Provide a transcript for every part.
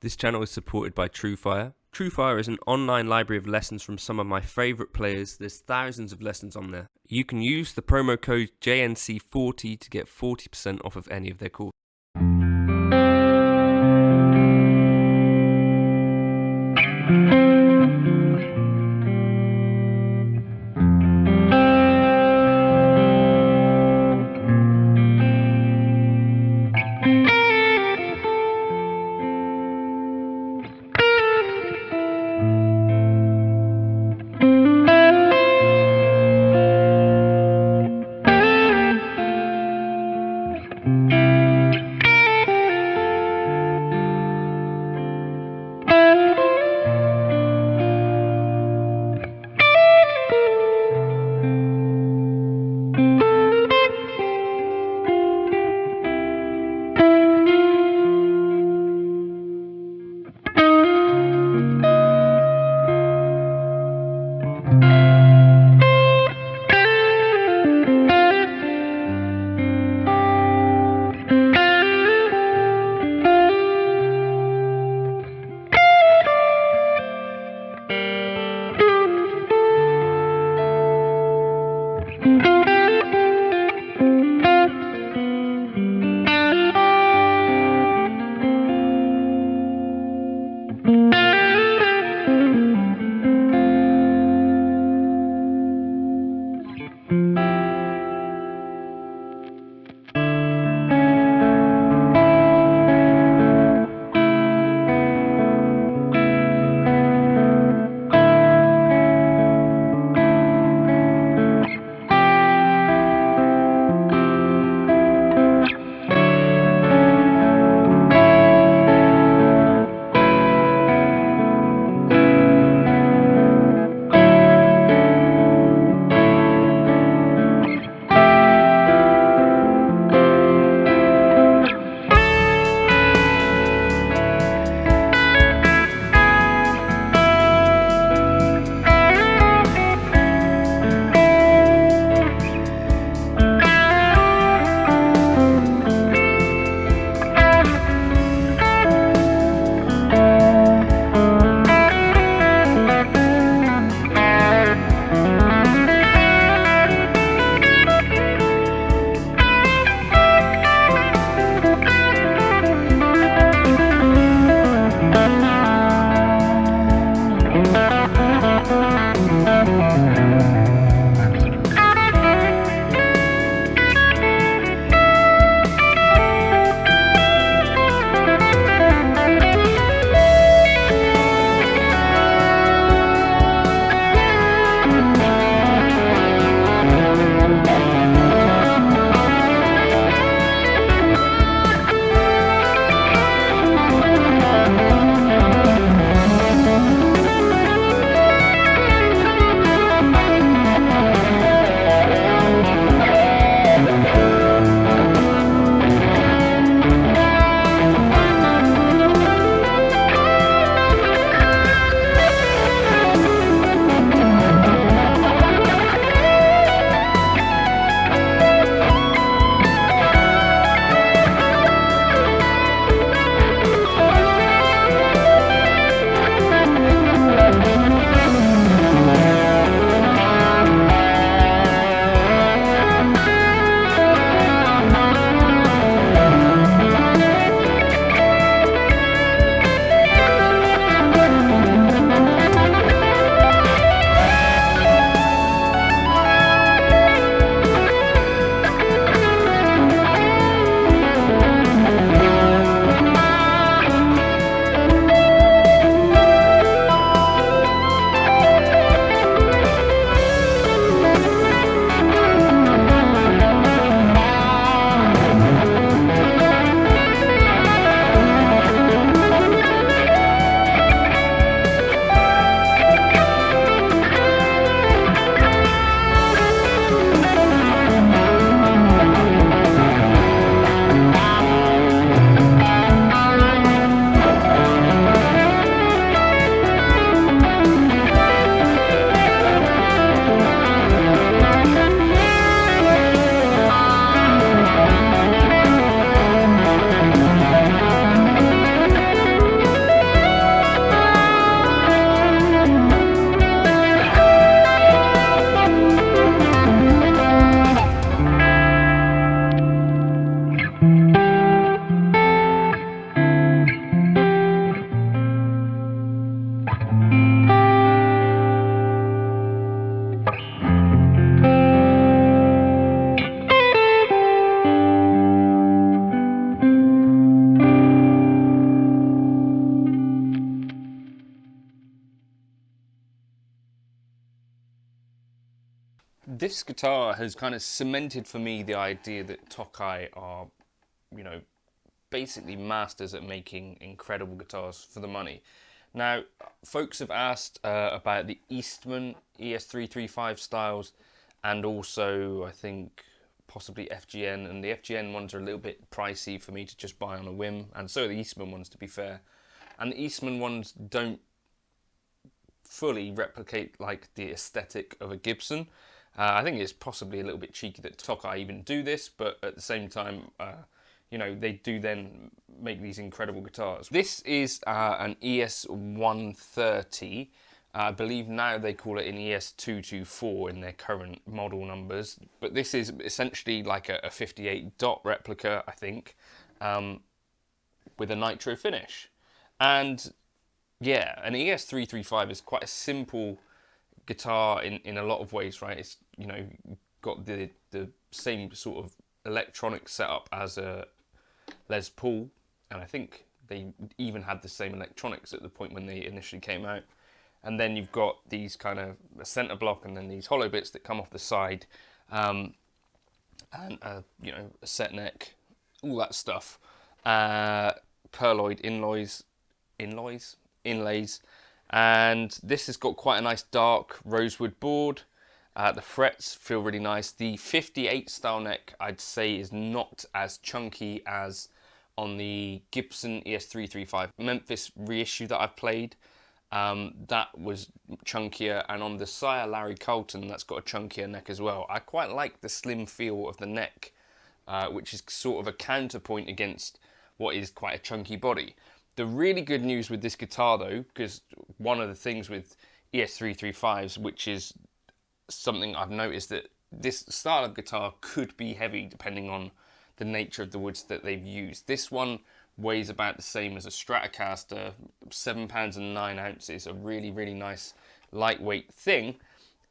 This channel is supported by TrueFire. TrueFire is an online library of lessons from some of my favourite players. There's thousands of lessons on there. You can use the promo code JNC40 to get 40% off of any of their courses. This guitar has kind of cemented for me the idea that Tokai are, you know, basically masters at making incredible guitars for the money. Now, folks have asked about the Eastman ES335 styles, and also I think possibly FGN, and the FGN ones are a little bit pricey for me to just buy on a whim, and so are the Eastman ones, to be fair. And the Eastman ones don't fully replicate like the aesthetic of a Gibson. I think it's possibly a little bit cheeky that Tokai even do this, but at the same time, you know, they do then make these incredible guitars. This is an ES130. I believe now they call it an ES224 in their current model numbers, but this is essentially like a 58 dot replica, I think, with a Nitro finish. And yeah, an ES335 is quite a simple guitar in a lot of ways, right? It's, you know, got the same sort of electronic setup as a Les Paul, and I think they even had the same electronics at the point when they initially came out. And then you've got these kind of a center block, and then these hollow bits that come off the side, and you know, a set neck, all that stuff. Pearloid inlays, and this has got quite a nice dark rosewood board. The frets feel really nice. The 58 style neck, I'd say, is not as chunky as on the Gibson ES335 Memphis reissue that I've played. That was chunkier, and on the Sire Larry Carlton, that's got a chunkier neck as well. I quite like the slim feel of the neck, which is sort of a counterpoint against what is quite a chunky body. The really good news with this guitar, though, because one of the things with ES335s, which is something I've noticed, that this style of guitar could be heavy depending on the nature of the woods that they've used. This one weighs about the same as a Stratocaster, 7 pounds and 9 ounces, a really, really nice lightweight thing.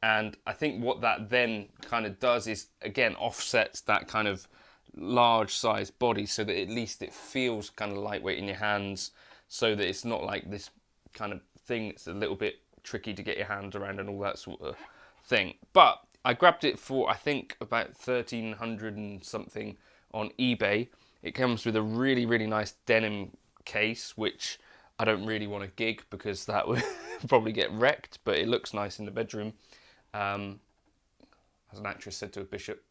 And I think what that then kind of does is, again, offsets that kind of large size body, so that at least it feels kind of lightweight in your hands, so that it's not like this kind of thing that's a little bit tricky to get your hands around and all that sort of thing. But I grabbed it for, I think, about 1,300 and something on eBay. It comes with a really, really nice denim case, which I don't really want to gig because that would probably get wrecked, but it looks nice in the bedroom, as an actress said to a bishop.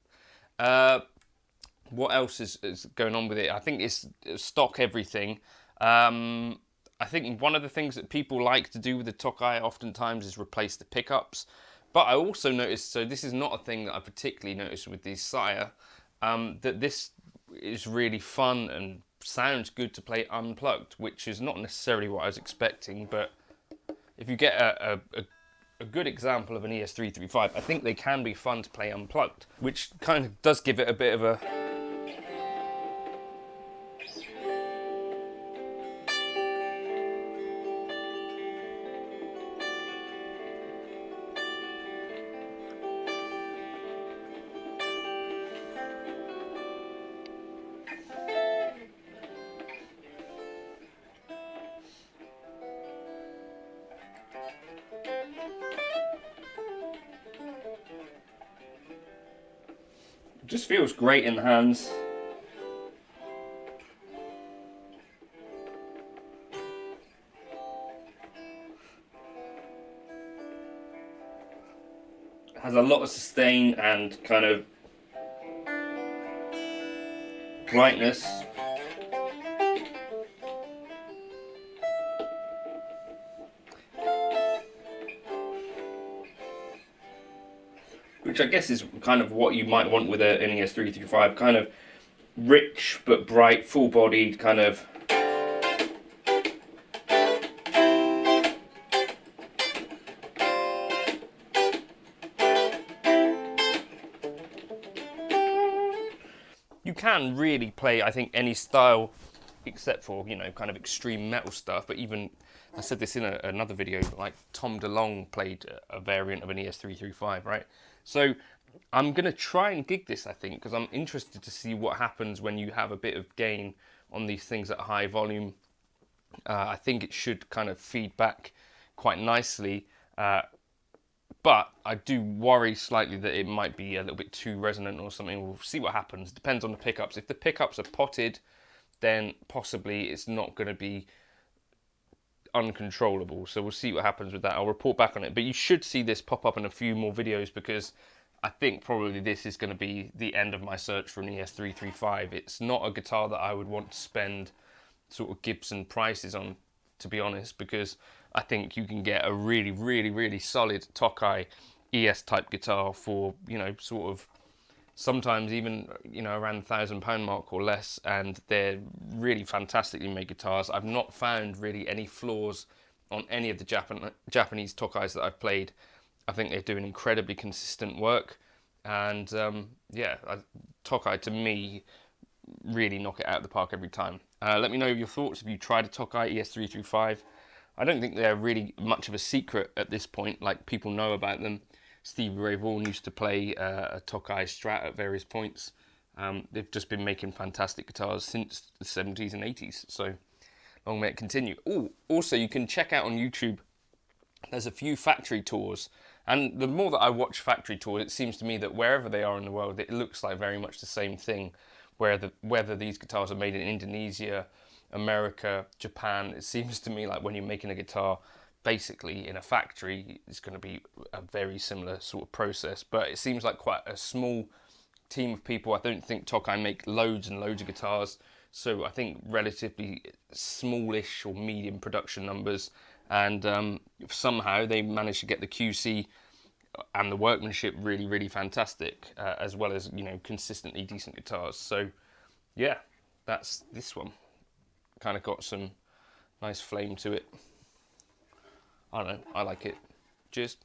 What else is going on with it? I think it's stock everything. I think one of the things that people like to do with the Tokai oftentimes is replace the pickups. But I also noticed, so this is not a thing that I particularly noticed with the Sire, that this is really fun and sounds good to play unplugged, which is not necessarily what I was expecting. But if you get a good example of an ES335, I think they can be fun to play unplugged, which kind of does give it a bit of a... just feels great in the hands. Has a lot of sustain and kind of brightness. Which I guess is kind of what you might want with an ES335, kind of rich but bright, full-bodied, kind of... You can really play, I think, any style except for, you know, kind of extreme metal stuff, but even, I said this in another video, like Tom DeLonge played a variant of an ES335, right? So I'm going to try and gig this, I think, because I'm interested to see what happens when you have a bit of gain on these things at high volume. I think it should kind of feed back quite nicely, But I do worry slightly that it might be a little bit too resonant or something. We'll see what happens. Depends on the pickups. If the pickups are potted, then possibly it's not going to be uncontrollable. So we'll see what happens with that. I'll report back on it. But you should see this pop up in a few more videos, because I think probably this is going to be the end of my search for an ES335. It's not a guitar that I would want to spend sort of Gibson prices on, to be honest, because I think you can get a really, really, really solid Tokai ES type guitar for, you know, sort of sometimes even, you know, around the £1,000 mark or less, and they're really fantastically made guitars. I've not found really any flaws on any of the Japanese Tokais that I've played. I think they're doing incredibly consistent work, and yeah, Tokai to me really knock it out of the park every time. Let me know your thoughts if you tried a Tokai ES335. I don't think they're really much of a secret at this point, like people know about them. Stevie Ray Vaughan used to play a Tokai Strat at various points. They've just been making fantastic guitars since the 70s and 80s, so long may it continue. Oh, also you can check out on YouTube, there's a few factory tours, and the more that I watch factory tours, it seems to me that wherever they are in the world, it looks like very much the same thing, whether these guitars are made in Indonesia, America, Japan. It seems to me like when you're making a guitar basically in a factory, it's going to be a very similar sort of process, but it seems like quite a small team of people. I don't think Tokai make loads and loads of guitars, so I think relatively smallish or medium production numbers, and somehow they managed to get the QC and the workmanship really, really fantastic, as well as, you know, consistently decent guitars. So yeah, that's this one. Kind of got some nice flame to it. I don't know, I like it. Cheers.